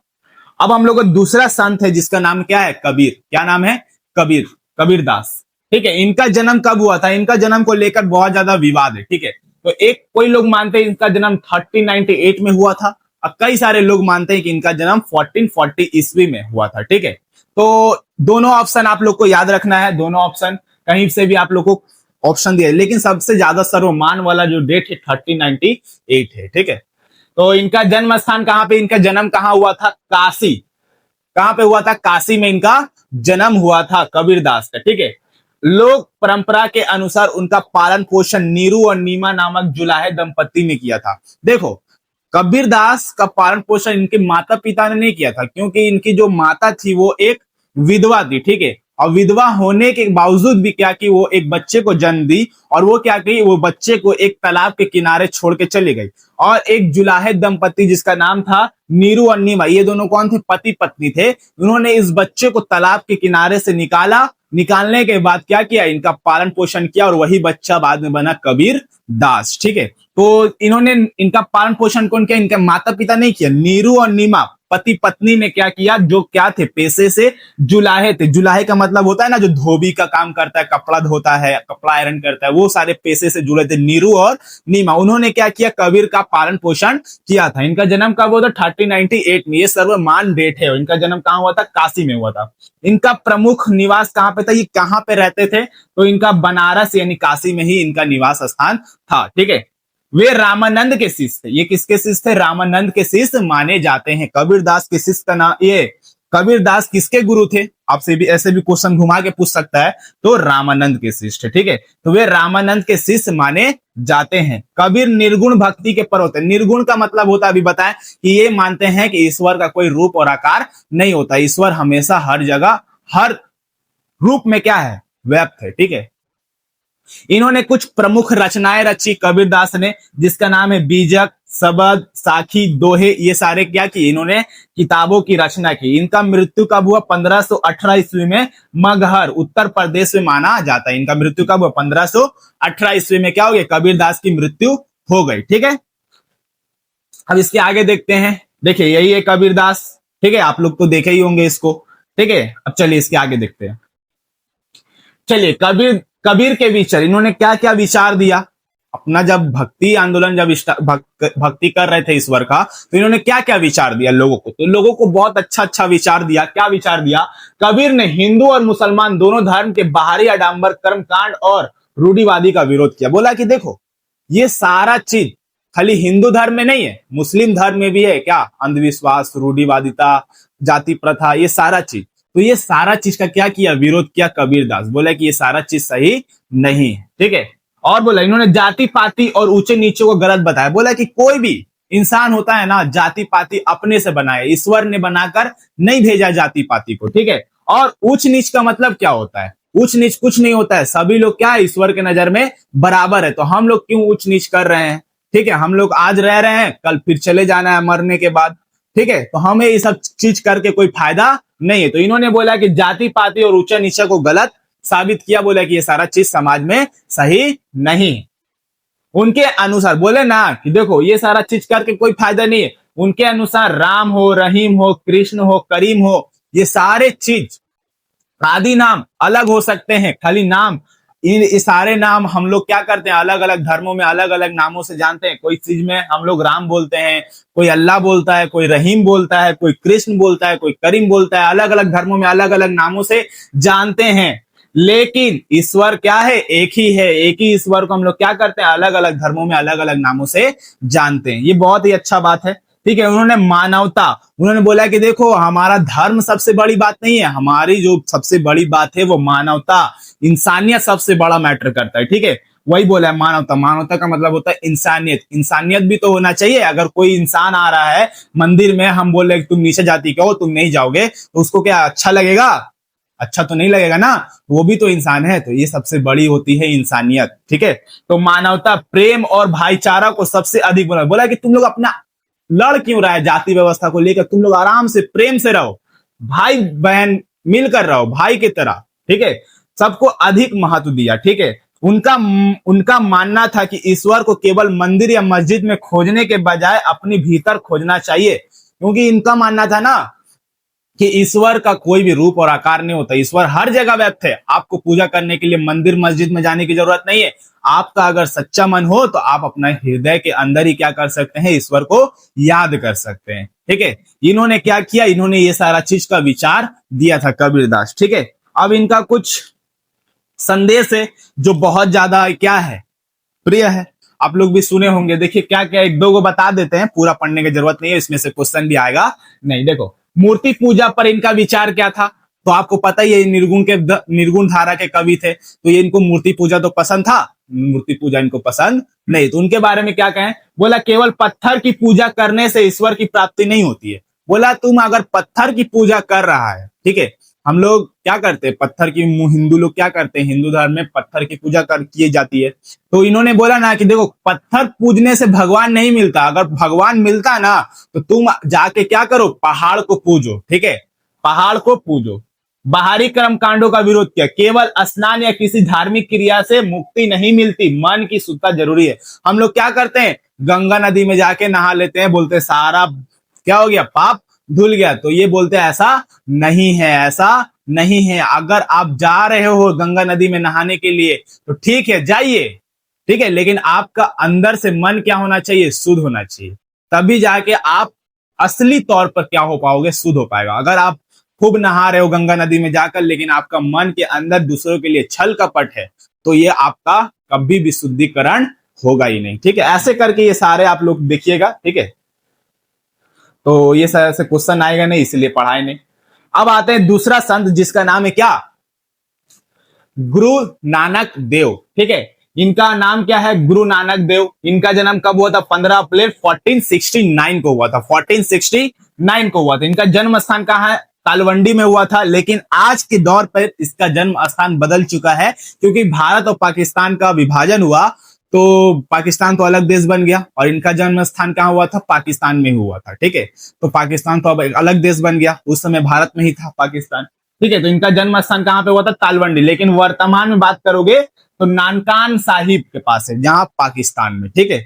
Speaker 1: अब हम लोग का दूसरा संत है जिसका नाम क्या है? कबीर। क्या नाम है? कबीर, कबीरदास। ठीक है। इनका जन्म कब हुआ था? इनका जन्म को लेकर बहुत ज्यादा विवाद है। ठीक है। तो एक कोई लोग मानते हैं इनका जन्म 1398 में हुआ था, और कई सारे लोग मानते हैं कि इनका जन्म 1440 ईस्वी में हुआ था। ठीक है। तो दोनों ऑप्शन आप लोग को याद रखना है। दोनों ऑप्शन कहीं से भी आप लोग को ऑप्शन दिया है, लेकिन सबसे ज्यादा सर्वमान वाला जो डेट है 1398 है। ठीक है। तो इनका जन्म स्थान कहां पे? इनका जन्म कहां हुआ था? काशी। कहां पे हुआ था? काशी में इनका जन्म हुआ था कबीरदास का। ठीक है। लोक परंपरा के अनुसार उनका पालन पोषण नीरू और नीमा नामक जुलाहे दंपति ने किया था। देखो कबीरदास का पालन पोषण इनके माता पिता ने नहीं किया था, क्योंकि इनकी जो माता थी वो एक विधवा थी। ठीक है। और विधवा होने के बावजूद भी क्या की, वो एक बच्चे को जन्म दी, और वो क्या की, वो बच्चे को एक तालाब के किनारे छोड़ के चली गई। और एक जुलाहे दंपति जिसका नाम था नीरू और नीमा, ये दोनों कौन थे? पति पत्नी थे। उन्होंने इस बच्चे को तालाब के किनारे से निकाला। निकालने के बाद क्या किया? इनका पालन पोषण किया, और वही बच्चा बाद में बना कबीर दास। ठीक है। तो इन्होंने इनका पालन पोषण कौन किया? इनके माता पिता नहीं किया। नीरू और नीमा पति पत्नी ने क्या किया, जो क्या थे पेशे से जुलाहे थे, जुलाहे का मतलब होता है ना जो धोबी का काम करता है, कपड़ा धोता है, कपड़ा आयरन करता है, वो सारे पेशे से जुड़े थे नीरू और नीमा। उन्होंने क्या किया, कबीर का पालन पोषण किया था। इनका जन्म कब हुआ था, 1398 में। ये सर्वमान डेट है। इनका जन्म कहाँ हुआ था, काशी में हुआ था। इनका प्रमुख निवास कहाँ पे था, ये कहाँ पे रहते थे, तो इनका बनारस यानी काशी में ही इनका निवास स्थान था। ठीक है, वे रामानंद के शिष्य थे। ये किसके शिष्य थे, रामानंद के शिष्य माने जाते हैं। कबीरदास के शिष्य का नाम, ये कबीरदास किसके गुरु थे, आपसे भी ऐसे भी क्वेश्चन घुमा के पूछ सकता है, तो रामानंद के शिष्य। ठीक है, तो वे रामानंद के शिष्य माने जाते हैं। कबीर निर्गुण भक्ति के पर्वत है। निर्गुण का मतलब होता है, अभी बताएं, कि ये मानते हैं कि ईश्वर का कोई रूप और आकार नहीं होता, ईश्वर हमेशा हर जगह हर रूप में क्या है, व्याप्त है। ठीक है, इन्होंने कुछ प्रमुख रचनाएं रची कबीरदास ने, जिसका नाम है बीजक, सबद, साखी, दोहे। ये सारे क्या किए, इन्होंने किताबों की रचना की। इनका मृत्यु कब हुआ, 1518 ईस्वी में मगहर उत्तर प्रदेश में माना जाता है। इनका मृत्यु कब हुआ, 1518 ईस्वी में क्या हो गया, कबीरदास की मृत्यु हो गई। ठीक है, अब इसके आगे देखते हैं। देखिए यही है कबीरदास। ठीक है, आप लोग तो देखे ही होंगे इसको। ठीक है, अब चलिए इसके आगे देखते हैं। चलिए कबीर के विचार, इन्होंने क्या क्या विचार दिया अपना, जब भक्ति आंदोलन जब भक्ति कर रहे थे ईश्वर का, तो इन्होंने क्या क्या विचार दिया लोगों को, तो लोगों को बहुत अच्छा अच्छा विचार दिया। क्या विचार दिया, कबीर ने हिंदू और मुसलमान दोनों धर्म के बाहरी आडंबर, कर्मकांड और रूढ़िवादी का विरोध किया। बोला कि देखो ये सारा चीज खाली हिंदू धर्म में नहीं है, मुस्लिम धर्म में भी है क्या, अंधविश्वास, रूढ़िवादिता, जाति प्रथा, ये सारा चीज। तो ये सारा चीज का क्या किया, विरोध किया कबीरदास। बोला कि ये सारा चीज सही नहीं है। ठीक है, और बोला इन्होंने जाति पाति और ऊंचे नीचे को गलत बताया। बोला कि कोई भी इंसान होता है ना, जाति पाति अपने से बनाए, ईश्वर ने बनाकर नहीं भेजा जाति पाति को। ठीक है, और ऊंच नीच का मतलब क्या होता है, ऊंच नीच कुछ नहीं होता है, सभी लोग क्या है, ईश्वर के नजर में बराबर है। तो हम लोग क्यों ऊंच नीच कर रहे हैं। ठीक है, हम लोग आज रह रहे हैं, कल फिर चले जाना है मरने के बाद। ठीक है, तो हमें ये सब चीज करके कोई फायदा नहीं है। तो इन्होंने बोला कि जाति पाति और ऊंचा नीचा को गलत साबित किया। बोला कि ये सारा चीज समाज में सही नहीं। उनके अनुसार बोले ना कि देखो ये सारा चीज करके कोई फायदा नहीं है। उनके अनुसार राम हो, रहीम हो, कृष्ण हो, करीम हो, ये सारे चीज आदि नाम अलग हो सकते हैं, खाली नाम इन सारे नाम हम लोग क्या करते हैं, अलग अलग धर्मों में अलग अलग नामों से जानते हैं। कोई चीज में हम लोग राम बोलते हैं, कोई अल्लाह बोलता है, कोई रहीम बोलता है, कोई कृष्ण बोलता है, कोई करीम बोलता है। अलग अलग धर्मों में अलग अलग नामों से जानते हैं, लेकिन ईश्वर क्या है, एक ही है। एक ही ईश्वर को हम लोग क्या करते हैं, अलग अलग धर्मों में अलग अलग नामों से जानते हैं। ये बहुत ही अच्छा बात है। ठीक है, उन्होंने मानवता, उन्होंने बोला कि देखो हमारा धर्म सबसे बड़ी बात नहीं है, हमारी जो सबसे बड़ी बात है वो मानवता, इंसानियत सबसे बड़ा मैटर करता है। ठीक है, वही बोला है मानवता। मानवता का मतलब होता है इंसानियत। इंसानियत भी तो होना चाहिए। अगर कोई इंसान आ रहा है मंदिर में, हम बोल रहे तुम नीचे जाति के हो, तुम नहीं जाओगे, तो उसको क्या अच्छा लगेगा, अच्छा तो नहीं लगेगा ना, वो भी तो इंसान है। तो ये सबसे बड़ी होती है इंसानियत। ठीक है, तो मानवता, प्रेम और भाईचारा को सबसे अधिक बोला कि तुम लोग अपना लड़ क्यों रहा है जाति व्यवस्था को लेकर, तुम लोग आराम से प्रेम से रहो, भाई बहन मिलकर रहो, भाई की तरह। ठीक है, सबको अधिक महत्व दिया। ठीक है, उनका मानना था कि ईश्वर को केवल मंदिर या मस्जिद में खोजने के बजाय अपने भीतर खोजना चाहिए, क्योंकि इनका मानना था ना कि ईश्वर का कोई भी रूप और आकार नहीं होता, ईश्वर हर जगह व्याप्त है। आपको पूजा करने के लिए मंदिर मस्जिद में जाने की जरूरत नहीं है। आपका अगर सच्चा मन हो तो आप अपना हृदय के अंदर ही क्या कर सकते हैं, ईश्वर को याद कर सकते हैं। ठीक है, इन्होंने क्या किया, इन्होंने ये सारा चीज का विचार दिया था कबीरदास। ठीक है, अब इनका कुछ संदेश है जो बहुत ज्यादा क्या है, प्रिय है, आप लोग भी सुने होंगे। देखिए क्या क्या, एक दो को बता देते हैं, पूरा पढ़ने की जरूरत नहीं है, इसमें से क्वेश्चन भी आएगा नहीं। देखो मूर्ति पूजा पर इनका विचार क्या था, तो आपको पता ही है निर्गुण धारा के कवि थे, तो ये इनको मूर्ति पूजा तो पसंद था, मूर्ति पूजा इनको पसंद नहीं। तो उनके बारे में क्या कहें, बोला केवल पत्थर की पूजा करने से ईश्वर की प्राप्ति नहीं होती है। बोला तुम अगर पत्थर की पूजा कर रहा है, ठीक है, हम लोग क्या करते हैं, पत्थर की, हिंदू लोग क्या करते हैं, हिंदू धर्म में पत्थर की पूजा की जाती है। तो इन्होंने बोला ना कि देखो पत्थर पूजने से भगवान नहीं मिलता, अगर भगवान मिलता ना तो तुम जाके क्या करो, पहाड़ को पूजो। ठीक है, पहाड़ को पूजो। बाहरी कर्म कांडों का विरोध किया, केवल स्नान या किसी धार्मिक क्रिया से मुक्ति नहीं मिलती, मन की शुद्धता जरूरी है। हम लोग क्या करते हैं, गंगा नदी में जाके नहा लेते हैं, बोलते हैं सारा क्या हो गया, पाप धुल गया। तो ये बोलते हैं ऐसा नहीं है, ऐसा नहीं है। अगर आप जा रहे हो गंगा नदी में नहाने के लिए तो ठीक है, जाइए, ठीक है, लेकिन आपका अंदर से मन क्या होना चाहिए? शुद्ध होना चाहिए। तभी जाके आप असली तौर पर क्या हो पाओगे? शुद्ध हो पाएगा। अगर आप खूब नहा रहे हो गंगा नदी में जाकर, लेकिन आपका मन के अंदर दूसरों के लिए छल कपट है, तो ये आपका कभी भी शुद्धिकरण होगा ही नहीं। ठीक है, ऐसे करके ये सारे आप लोग देखिएगा। ठीक है, तो ये सारे ऐसे क्वेश्चन आएगा नहीं, इसलिए पढ़ाए नहीं। अब आते हैं दूसरा संत, जिसका नाम है क्या? गुरु नानक देव। ठीक है, इनका नाम क्या है? गुरु नानक देव। इनका जन्म कब हुआ था? 15 अप्रैल 1469 को हुआ था। 1469 को हुआ था। इनका जन्म स्थान कहाँ है? तालवंडी में हुआ था। लेकिन आज के दौर पर इसका जन्म स्थान बदल चुका है, क्योंकि भारत और पाकिस्तान का विभाजन हुआ, तो पाकिस्तान तो अलग देश बन गया और इनका जन्म स्थान कहाँ हुआ था? पाकिस्तान में हुआ था। ठीक है, तो पाकिस्तान तो अब एक अलग देश बन गया, उस समय भारत में ही था पाकिस्तान। ठीक है, तो इनका जन्म स्थान कहाँ पे हुआ था? तालवंडी। लेकिन वर्तमान में बात करोगे तो नानकान साहिब के पास है, जहां पाकिस्तान में। ठीक है,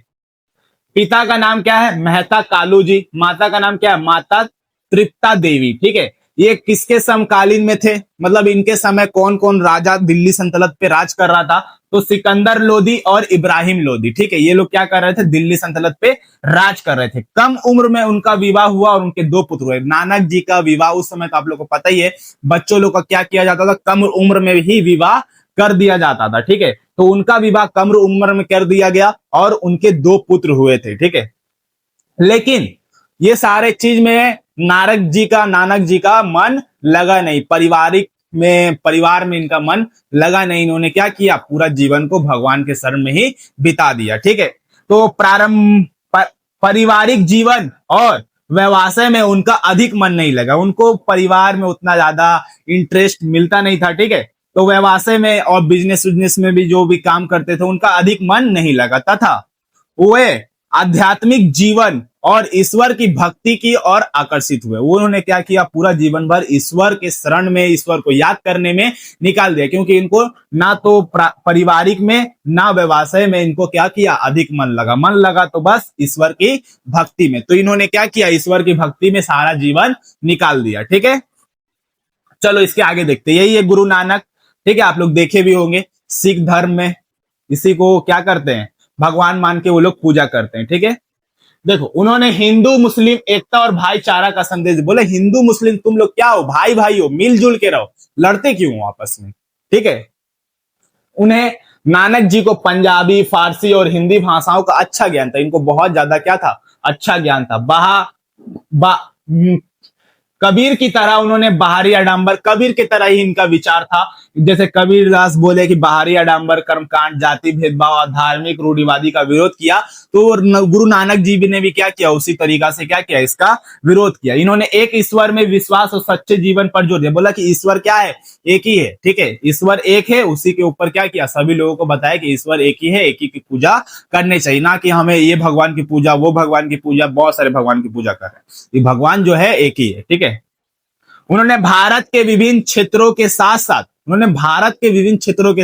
Speaker 1: पिता का नाम क्या है? मेहता कालू जी। माता का नाम क्या है? माता तृप्ता देवी। ठीक है, ये किसके समकालीन में थे? मतलब इनके समय कौन कौन राजा दिल्ली सल्तनत पे राज कर रहा था? तो सिकंदर लोदी और इब्राहिम लोदी। ठीक है, ये लोग क्या कर रहे थे? दिल्ली सल्तनत पे राज कर रहे थे। कम उम्र में उनका विवाह हुआ और उनके 2 पुत्र हुए। नानक जी का विवाह उस समय तो आप लोग को पता ही है, बच्चों लोग का क्या किया जाता था? कम उम्र में ही विवाह कर दिया जाता था। ठीक है, तो उनका विवाह कम उम्र में कर दिया गया और उनके 2 पुत्र हुए थे। ठीक है, लेकिन ये सारे चीज में नानक जी का मन लगा नहीं। परिवार में इनका मन लगा नहीं। इन्होंने क्या किया? पूरा जीवन को भगवान के शरण में ही बिता दिया। ठीक है, तो पारिवारिक जीवन और व्यवसाय में उनका अधिक मन नहीं लगा। उनको परिवार में उतना ज्यादा इंटरेस्ट मिलता नहीं था। ठीक है, तो व्यवसाय में और बिजनेस में भी जो भी काम करते थे, उनका अधिक मन नहीं लगा, तथा वे आध्यात्मिक जीवन और ईश्वर की भक्ति की ओर आकर्षित हुए। उन्होंने क्या किया? पूरा जीवन भर ईश्वर के शरण में, ईश्वर को याद करने में निकाल दिया, क्योंकि इनको ना तो पारिवारिक में ना व्यवसाय में इनको क्या किया? अधिक मन लगा। मन लगा तो बस ईश्वर की भक्ति में। तो इन्होंने क्या किया? ईश्वर की भक्ति में सारा जीवन निकाल दिया। ठीक है, चलो इसके आगे देखते हैं। यही है गुरु नानक। ठीक है, आप लोग देखे भी होंगे सिख धर्म में इसी को क्या करते हैं? भगवान मान के वो लोग पूजा करते हैं। ठीक है, देखो उन्होंने हिंदू मुस्लिम एकता और भाईचारा का संदेश। बोले हिंदू मुस्लिम तुम लोग क्या हो? भाई भाई हो, मिलजुल के रहो, लड़ते क्यों हो आपस में? ठीक है, उन्हें नानक जी को पंजाबी, फारसी और हिंदी भाषाओं का अच्छा ज्ञान था। इनको बहुत ज्यादा क्या था? अच्छा ज्ञान था। कबीर की तरह उन्होंने बाहरी आडंबर, कबीर की तरह ही इनका विचार था। जैसे कबीर दास बोले कि बाहरी आडंबर, कर्मकांड, जाति भेदभाव और धार्मिक रूढ़िवादी का विरोध किया, तो गुरु नानक जी ने भी क्या किया? उसी तरीका से क्या किया? इसका विरोध किया। इन्होंने एक ईश्वर में विश्वास और सच्चे जीवन पर जोर दिया। बोला कि ईश्वर क्या है? एक ही है। ठीक है, ईश्वर एक है। उसी के ऊपर क्या किया? सभी लोगों को बताया कि ईश्वर एक ही है, एक ही की पूजा करनी चाहिए, ना कि हमें ये भगवान की पूजा, वो भगवान की पूजा, बहुत सारे भगवान की पूजा कर रहे हैं। ये भगवान जो है एक ही है। ठीक है, उन्होंने भारत के विभिन्न क्षेत्रों के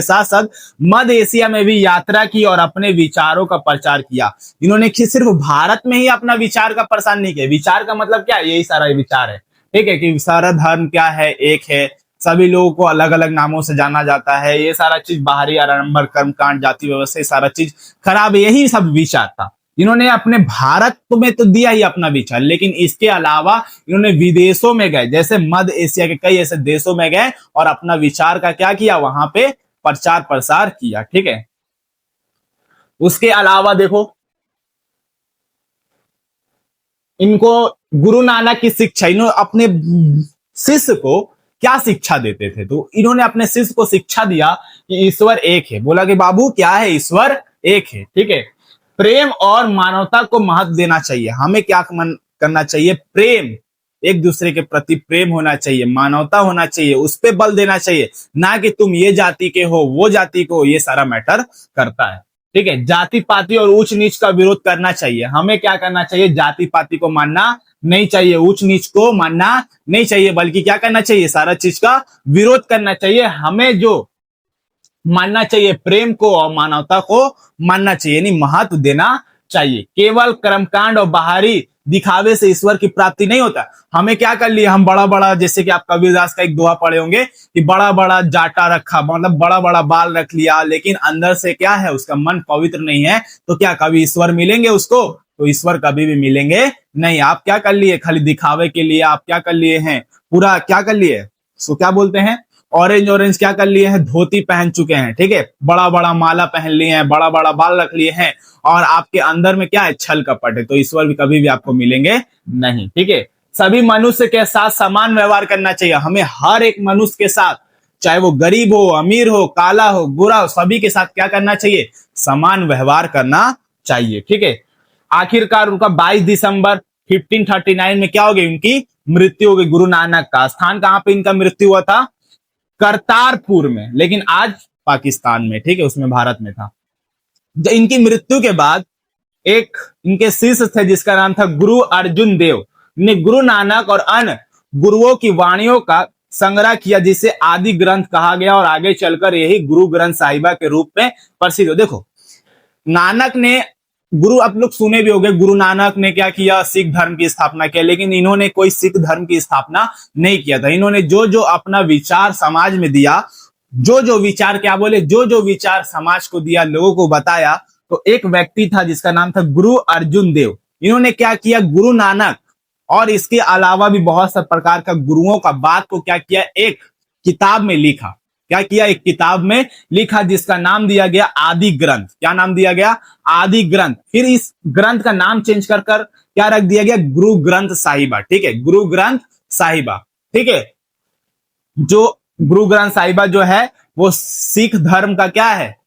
Speaker 1: साथ साथ मध्य एशिया में भी यात्रा की और अपने विचारों का प्रचार किया। इन्होंने सिर्फ भारत में ही अपना विचार का प्रसार नहीं किया। विचार का मतलब क्या? यही सारा विचार है। ठीक है, कि सारा धर्म क्या है? एक है। सभी लोगों को अलग अलग नामों से जाना जाता है। ये सारा चीज बाहरी आडंबर, कर्मकांड, जाति व्यवस्था, सारा चीज खराब है। यही सब विचार था। इन्होंने अपने भारत में तो दिया ही अपना विचार, लेकिन इसके अलावा इन्होंने विदेशों में गए, जैसे मध्य एशिया के कई ऐसे देशों में गए और अपना विचार का क्या किया? वहां पे प्रचार प्रसार किया। ठीक है, उसके अलावा देखो इनको गुरु नानक की शिक्षा, इन्होंने अपने शिष्य को क्या शिक्षा देते थे? तो इन्होंने अपने शिष्य को शिक्षा दिया कि ईश्वर एक है। बोला कि बाबू क्या है? ईश्वर एक है। ठीक है, प्रेम और मानवता को महत्व देना चाहिए। हमें क्या करना चाहिए? प्रेम, एक दूसरे के प्रति प्रेम होना चाहिए, मानवता होना चाहिए, उस पर बल देना चाहिए, ना कि तुम ये जाति के हो, वो जाति को। ये सारा मैटर करता है। ठीक है, जाति पाति और ऊंच नीच का विरोध करना चाहिए। हमें क्या करना चाहिए? जाति पाति को मानना नहीं चाहिए, ऊंच नीच को मानना नहीं चाहिए, बल्कि क्या करना चाहिए? सारा चीज का विरोध करना चाहिए। हमें जो मानना चाहिए, प्रेम को और मानवता को मानना चाहिए, यानी महत्व देना चाहिए। केवल कर्मकांड और बाहरी दिखावे से ईश्वर की प्राप्ति नहीं होता। हमें क्या कर लिया, हम बड़ा बड़ा, जैसे कि आप कबीरदास का एक दोहा पढ़े होंगे कि बड़ा बड़ा जाटा रखा, मतलब बड़ा बड़ा बाल रख लिया, लेकिन अंदर से क्या है, उसका मन पवित्र नहीं है, तो क्या कभी ईश्वर मिलेंगे उसको? तो ईश्वर कभी भी मिलेंगे नहीं। आप क्या कर लिए, खाली दिखावे के लिए आप क्या कर लिए हैं, पूरा क्या कर लिए, उसको क्या बोलते हैं, ऑरेंज ऑरेंज क्या कर लिए हैं, धोती पहन चुके हैं, ठीक है, बड़ा बड़ा माला पहन लिए हैं, बड़ा बड़ा बाल रख लिए हैं, और आपके अंदर में क्या है, छल कपट है, तो ईश्वर भी कभी भी आपको मिलेंगे नहीं, ठीक है। सभी मनुष्य के साथ समान व्यवहार करना चाहिए। हमें हर एक मनुष्य के साथ, चाहे वो गरीब हो, अमीर हो, काला हो, गोरा हो, सभी के साथ क्या करना चाहिए, समान व्यवहार करना चाहिए, ठीक है। आखिरकार उनका 22 दिसंबर 1539 में क्या हो गई, उनकी मृत्यु हो गई। गुरु नानक का स्थान कहां पे इनका मृत्यु हुआ था, करतारपुर में, लेकिन आज पाकिस्तान में, ठीक है, उसमें भारत में था। इनकी मृत्यु के बाद एक इनके शिष्य थे जिसका नाम था गुरु अर्जुन देव ने गुरु नानक और अन्य गुरुओं की वाणियों का संग्रह किया, जिसे आदि ग्रंथ कहा गया, और आगे चलकर यही गुरु ग्रंथ साहिबा के रूप में प्रसिद्ध हो। देखो, नानक ने, गुरु आप लोग सुने भी होंगे, गुरु नानक ने क्या किया, सिख धर्म की स्थापना किया, लेकिन इन्होंने कोई सिख धर्म की स्थापना नहीं किया था। इन्होंने जो जो अपना विचार समाज में दिया, जो जो विचार, क्या बोले, जो जो विचार समाज को दिया, लोगों को बताया, तो एक व्यक्ति था जिसका नाम था गुरु अर्जुन देव। इन्होंने क्या किया, गुरु नानक और इसके अलावा भी बहुत से प्रकार का गुरुओं का बात को क्या किया, एक किताब में लिखा। क्या किया, एक किताब में लिखा, जिसका नाम दिया गया आदि ग्रंथ। क्या नाम दिया गया, आदि ग्रंथ। फिर इस ग्रंथ का नाम चेंज कर कर क्या रख दिया गया, गुरु ग्रंथ साहिबा, ठीक है, गुरु ग्रंथ साहिबा, ठीक है। जो गुरु ग्रंथ साहिबा जो है वो सिख धर्म का क्या है,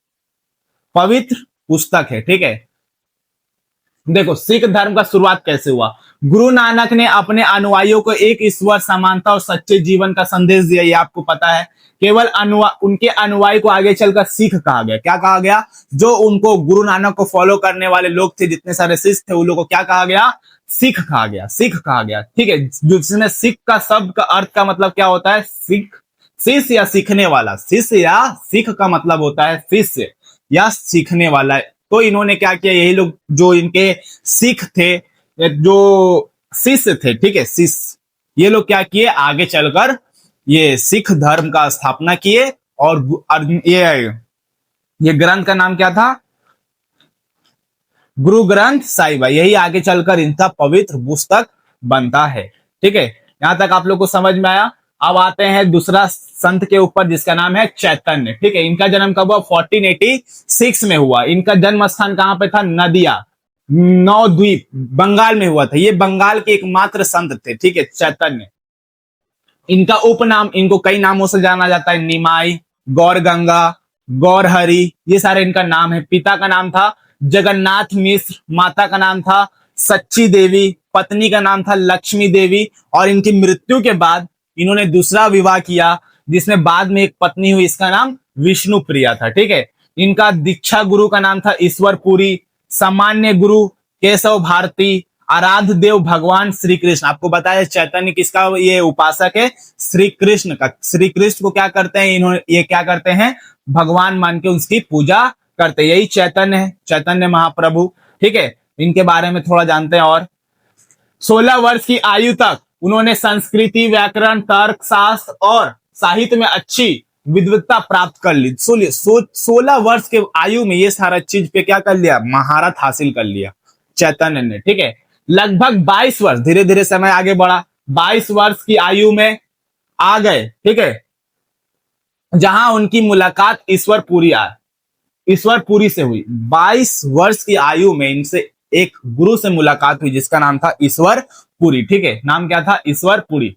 Speaker 1: पवित्र पुस्तक है, ठीक है। देखो, सिख धर्म का शुरुआत कैसे हुआ, गुरु नानक ने अपने अनुयायियों को एक ईश्वर समानता और सच्चे जीवन का संदेश दिया, ये आपको पता है। केवल उनके अनुयायी को आगे चलकर सिख कहा गया। क्या कहा गया, जो उनको गुरु नानक को फॉलो करने वाले लोग थे, जितने सारे सिख थे, उन लोगों को क्या कहा गया, सिख कहा गया, सिख कहा गया, ठीक है। जिसमें सिख का शब्द का अर्थ का मतलब क्या होता है, सिख, शिष्य या सीखने वाला। शिष्य या सिख का मतलब होता है शिष्य या सीखने वाला। तो इन्होंने क्या किया, यही लोग जो इनके सिख थे, जो शिष्य थे, ठीक है, शिष्य, ये लोग क्या किए, आगे चलकर ये सिख धर्म का स्थापना किए, और ये ग्रंथ का नाम क्या था, गुरु ग्रंथ साहिबा। यही आगे चलकर इनका पवित्र पुस्तक बनता है, ठीक है। यहां तक आप लोग को समझ में आया। अब आते हैं दूसरा संत के ऊपर, जिसका नाम है चैतन्य, ठीक है। इनका जन्म कब हुआ, 1486 में हुआ। इनका जन्म स्थान कहां पे था, नदिया, नवद्वीप, बंगाल में हुआ था। ये बंगाल के एकमात्र संत थे, ठीक है, चैतन्य। इनका उपनाम, इनको कई नामों से जाना जाता है, निमाई, गौर गंगा, गौर हरि, ये सारे इनका नाम है। पिता का नाम था जगन्नाथ मिश्र, माता का नाम था सच्ची देवी, पत्नी का नाम था लक्ष्मी देवी, और इनकी मृत्यु के बाद इन्होंने दूसरा विवाह किया, जिसमें बाद में एक पत्नी हुई, इसका नाम विष्णु प्रिया था, ठीक है। इनका दीक्षा गुरु का नाम था ईश्वरपुरी, सामान्य गुरु केशव भारती, आराध्य देव भगवान श्री कृष्ण। आपको बताया चैतन्य किसका ये उपासक है, श्री कृष्ण का। श्री कृष्ण को क्या करते हैं इन्होंने, ये क्या करते हैं, भगवान मान के उसकी पूजा करते हैं। यही चैतन्य है, चैतन्य महाप्रभु, ठीक है। इनके बारे में थोड़ा जानते हैं। और 16 वर्ष की आयु तक उन्होंने संस्कृति, व्याकरण, तर्क शास्त्र और साहित्य में अच्छी विद्वत्ता प्राप्त कर ली। 16 वर्ष के आयु में ये सारा चीज पे क्या कर लिया, महारत हासिल कर लिया चैतन्य ने, ठीक है। लगभग 22 वर्ष, धीरे धीरे समय आगे बढ़ा, 22 वर्ष की आयु में आ गए, ठीक है, जहां उनकी मुलाकात ईश्वरपुरी से हुई। 22 वर्ष की आयु में इनसे एक गुरु से मुलाकात हुई, जिसका नाम था ईश्वरपुरी, ठीक है। नाम क्या था, ईश्वरपुरी।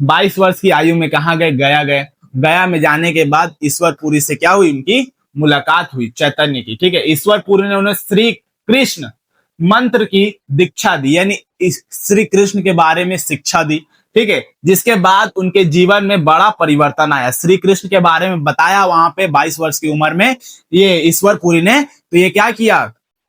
Speaker 1: 22 वर्ष की आयु में कहा गए, गया गए। गया में जाने के बाद ईश्वरपुरी से क्या हुई, उनकी मुलाकात हुई चैतन्य की, ठीक है। ईश्वरपुरी ने उन्हें श्री कृष्ण मंत्र की दीक्षा दी, यानी श्री कृष्ण के बारे में शिक्षा दी, ठीक है। जिसके बाद उनके जीवन में बड़ा परिवर्तन आया। श्री कृष्ण के बारे में बताया वहां पे 22 वर्ष की उम्र में ये ईश्वरपुरी ने। तो ये क्या किया,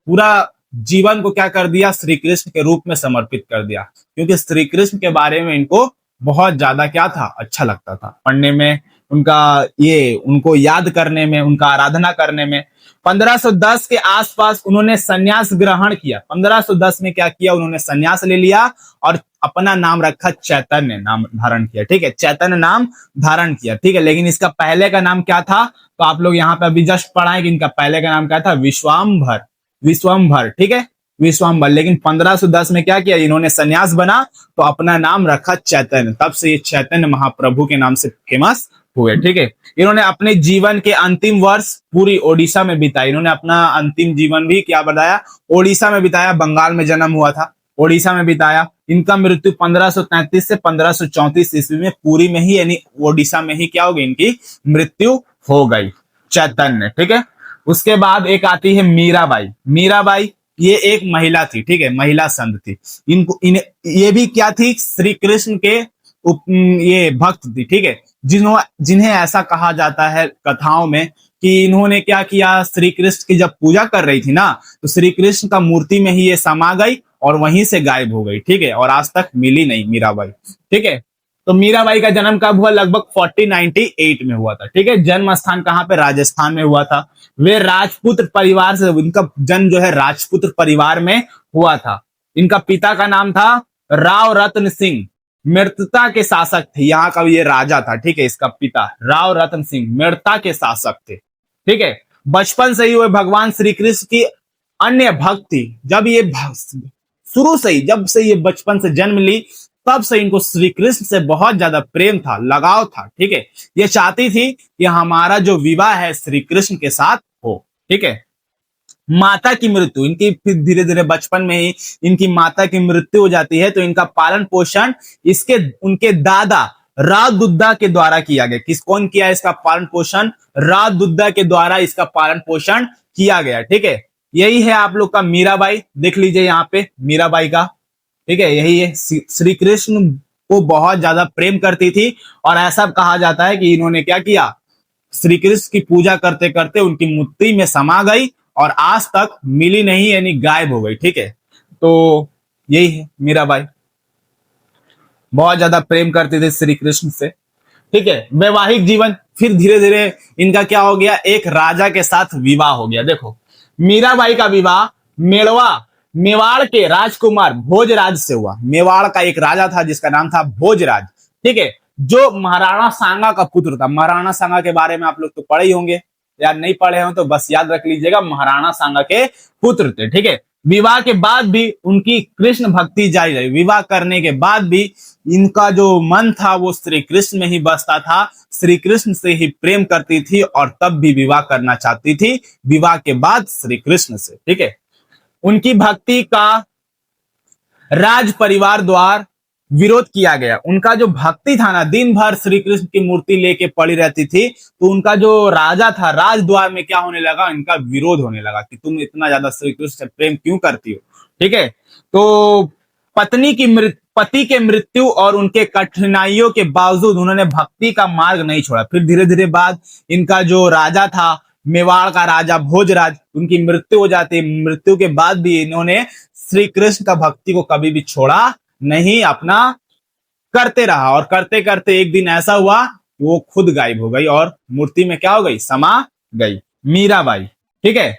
Speaker 1: पूरा जीवन को क्या कर दिया, श्री कृष्ण के रूप में समर्पित कर दिया, क्योंकि श्री कृष्ण के बारे में इनको बहुत ज्यादा क्या था, अच्छा लगता था पढ़ने में, उनको याद करने में, उनका आराधना करने में। 1510 के आसपास उन्होंने संन्यास ग्रहण किया। 1510 में क्या किया, उन्होंने संन्यास ले लिया और अपना नाम रखा चैतन्य, नाम धारण किया। ठीक है, चैतन्य नाम धारण किया। ठीक है, लेकिन इसका पहले का नाम क्या था, तो आप लोग यहाँ पे अभी जस्ट पढ़ा है कि इनका पहले का नाम क्या था, विश्वाम्भर। विश्वाम्भर, ठीक है, विश्वाम्भर। लेकिन 1510 में क्या किया, इन्होंने संन्यास बना तो अपना नाम रखा चैतन्य। तब से ये चैतन्य महाप्रभु के नाम से फेमस हुए। ठीक है, इन्होंने अपने जीवन के अंतिम वर्ष पूरी ओडिशा में बिताई। इन्होंने अपना अंतिम जीवन भी क्या बताया, ओडिशा में बिताया। बंगाल में जन्म हुआ था, ओडिशा में बिताया। इनका मृत्यु 1533 से 1534 ईस्वी में पुरी में ही, यानी ओडिशा में ही क्या हो गई, इनकी मृत्यु हो गई, चैतन्य। ठीक है, उसके बाद एक आती है मीराबाई। मीराबाई ये एक महिला थी। ठीक है, महिला संत थी। ये भी क्या थी, श्री कृष्ण के ये भक्त थी। ठीक है, जिन्हें ऐसा कहा जाता है कथाओं में कि इन्होंने क्या किया, श्री कृष्ण की जब पूजा कर रही थी ना, तो श्री कृष्ण का मूर्ति में ही ये समा गई और वहीं से गायब हो गई। ठीक है, और आज तक मिली नहीं मीराबाई। ठीक है, तो मीराबाई का जन्म कब हुआ, लगभग 1498 में हुआ था। ठीक है, जन्म स्थान कहाँ पे, राजस्थान में हुआ था। वे राजपुत्र परिवार से, इनका जन्म जो है राजपुत्र परिवार में हुआ था। इनका पिता का नाम था राव रत्न सिंह, मृतता के शासक थे। यहाँ का ये राजा था। ठीक है, इसका पिता राव रत्न सिंह मृतता के शासक थे। ठीक है, बचपन से ही वह भगवान श्री कृष्ण की अन्य भक्त थी। जब ये शुरू से ही, जब से ये बचपन से जन्म ली, तब से इनको श्री कृष्ण से बहुत ज्यादा प्रेम था, लगाव था। ठीक है, ये चाहती थी कि हमारा जो विवाह है श्री कृष्ण के साथ हो। ठीक है, माता की मृत्यु, इनकी फिर धीरे धीरे बचपन में ही इनकी माता की मृत्यु हो जाती है। तो इनका पालन पोषण इसके उनके दादा राजदुद्दा के द्वारा किया गया। कौन किया इसका पालन पोषण, राजदुद्दा के द्वारा इसका पालन पोषण किया गया। ठीक है, यही है आप लोग का मीराबाई, देख लीजिए यहाँ पे मीराबाई का। ठीक है, यही है, श्री कृष्ण को बहुत ज्यादा प्रेम करती थी और ऐसा कहा जाता है कि इन्होंने क्या किया, श्री कृष्ण की पूजा करते करते उनकी मूर्ति में समा गई और आज तक मिली नहीं, यानी गायब हो गई। ठीक है, तो यही है मीराबाई, बहुत ज्यादा प्रेम करते थे श्री कृष्ण से। ठीक है, वैवाहिक जीवन, फिर धीरे धीरे इनका क्या हो गया, एक राजा के साथ विवाह हो गया। देखो, मीराबाई का विवाह मेवाड़ के राजकुमार भोजराज से हुआ। मेवाड़ का एक राजा था जिसका नाम था भोजराज। ठीक है, जो महाराणा सांगा का पुत्र था। महाराणा सांगा के बारे में आप लोग तो पढ़े ही होंगे, यार नहीं पढ़े हो तो बस याद रख लीजिएगा, महाराणा सांगा के पुत्र थे। ठीक है, विवाह के बाद भी उनकी कृष्ण भक्ति जारी रही। विवाह करने के बाद भी इनका जो मन था वो श्री कृष्ण में ही बसता था, श्री कृष्ण से ही प्रेम करती थी और तब भी विवाह करना चाहती थी, विवाह के बाद श्री कृष्ण से। ठीक है, उनकी भक्ति का राज परिवार द्वारा विरोध किया गया। उनका जो भक्ति था ना, दिन भर श्री कृष्ण की मूर्ति लेके पड़ी रहती थी, तो उनका जो राजा था, राजद्वार में क्या होने लगा, इनका विरोध होने लगा कि तुम इतना ज्यादा श्री कृष्ण से प्रेम क्यों करती हो। ठीक है, तो पति के मृत्यु और उनके कठिनाइयों के बावजूद उन्होंने भक्ति का मार्ग नहीं छोड़ा। फिर धीरे धीरे बाद इनका जो राजा था, मेवाड़ का राजा भोजराज, उनकी मृत्यु हो जाती है। मृत्यु के बाद भी इन्होंने श्री कृष्ण का भक्ति को कभी भी छोड़ा नहीं, अपना करते रहा। और करते करते एक दिन ऐसा हुआ कि वो खुद गायब हो गई और मूर्ति में क्या हो गई, समा गई, मीराबाई। ठीक है,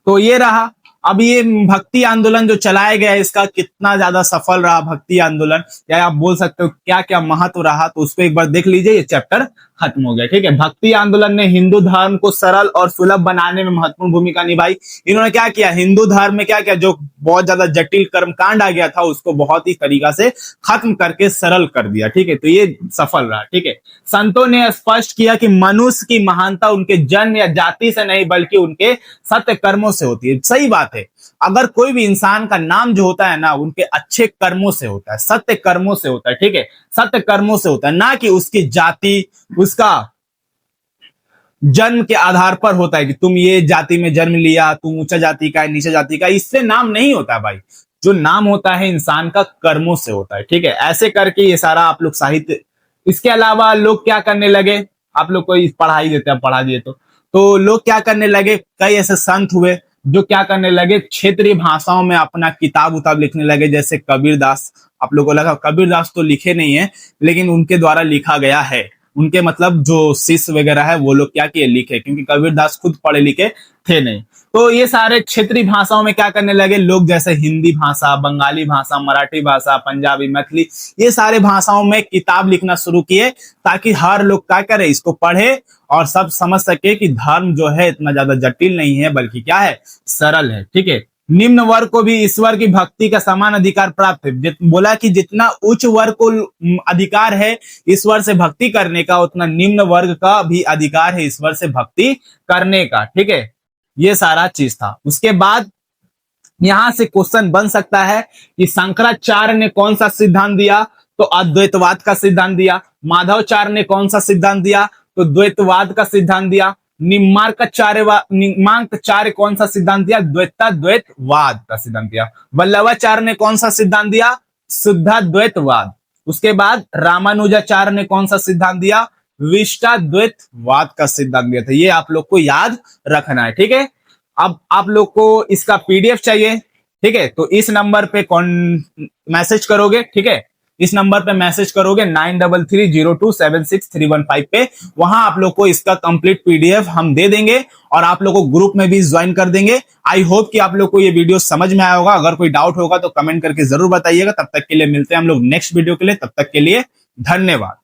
Speaker 1: तो ये रहा। अब ये भक्ति आंदोलन जो चलाया गया, इसका कितना ज्यादा सफल रहा भक्ति आंदोलन, या आप बोल सकते हो क्या क्या महत्व रहा, तो उसको एक बार देख लीजिए। ये चैप्टर खत्म हो गया। ठीक है, भक्ति आंदोलन ने हिंदू धर्म को सरल और सुलभ बनाने में महत्वपूर्ण भूमिका निभाई। इन्होंने क्या किया, हिंदू धर्म में क्या किया, जो बहुत ज्यादा जटिल कर्मकांड आ गया था उसको बहुत ही तरीका से खत्म करके सरल कर दिया। ठीक है, तो ये सफल रहा। ठीक है, संतों ने स्पष्ट किया कि मनुष्य की महानता उनके जन्म या जाति से नहीं बल्कि उनके सत्य कर्मों से होती है। सही बात है, अगर कोई भी इंसान का नाम जो होता है ना, उनके अच्छे कर्मों से होता है, सत्य कर्मों से होता है। ठीक है, सत्य कर्मों से होता है, ना कि उसकी जाति, उसका जन्म के आधार पर होता है कि तुम ये जाति में जन्म लिया, तुम ऊंचा जाति का है, नीचा जाति का, इससे नाम नहीं होता है भाई। जो नाम होता है इंसान का कर्मों से होता है। ठीक है, ऐसे करके ये सारा आप लोग साहित्य। इसके अलावा लोग क्या करने लगे, आप लोग को पढ़ाई देते हैं, पढ़ा दिए तो लोग क्या करने लगे, कई ऐसे संत हुए जो क्या करने लगे, क्षेत्रीय भाषाओं में अपना किताब उताब लिखने लगे। जैसे कबीरदास, आप लोगों को लगा कबीरदास तो लिखे नहीं है, लेकिन उनके द्वारा लिखा गया है। उनके मतलब जो शिष्य वगैरह है वो लोग क्या किए, लिखे, क्योंकि कबीरदास खुद पढ़े लिखे थे नहीं। तो ये सारे क्षेत्रीय भाषाओं में क्या करने लगे लोग, जैसे हिंदी भाषा, बंगाली भाषा, मराठी भाषा, पंजाबी, मैथिली, ये सारे भाषाओं में किताब लिखना शुरू किए, ताकि हर लोग क्या करे, इसको पढ़े और सब समझ सके कि धर्म जो है इतना ज्यादा जटिल नहीं है, बल्कि क्या है, सरल है। ठीक है। निम्न वर्ग को भी ईश्वर की भक्ति का समान अधिकार प्राप्त है। बोला कि जितना उच्च वर्ग को अधिकार है ईश्वर से भक्ति करने का, उतना निम्न वर्ग का भी अधिकार है ईश्वर से भक्ति करने का। ठीक है, ये सारा चीज था। उसके बाद यहां से क्वेश्चन बन सकता है कि शंकराचार्य ने कौन सा सिद्धांत दिया, तो अद्वैतवाद का सिद्धांत दिया। माधवाचार्य ने कौन सा सिद्धांत दिया, तो द्वैतवाद का सिद्धांत दिया। निम्नार्काचार्य कौन सा सिद्धांत दिया, द्वैतवाद का सिद्धांत दिया। वल्लभाचार्य ने कौन सा सिद्धांत दिया, शुद्धाद्वैतवाद। उसके बाद रामानुजाचार्य ने कौन सा सिद्धांत दिया, विशिष्टाद्वैतवाद का सिद्धांत दिया था। ये आप लोग को याद रखना है। ठीक है। अब आप लोग को इसका पीडीएफ चाहिए, ठीक है, तो इस नंबर पे मैसेज करोगे। ठीक है, इस नंबर पे मैसेज करोगे 9330276315 पे, वहां आप लोग को इसका कंप्लीट पीडीएफ हम दे देंगे और आप लोग को ग्रुप में भी ज्वाइन कर देंगे। आई होप कि आप लोग को ये वीडियो समझ में आया होगा। अगर कोई डाउट होगा तो कमेंट करके जरूर बताइएगा। तब तक के लिए मिलते हैं हम लोग नेक्स्ट वीडियो के लिए। तब तक के लिए धन्यवाद।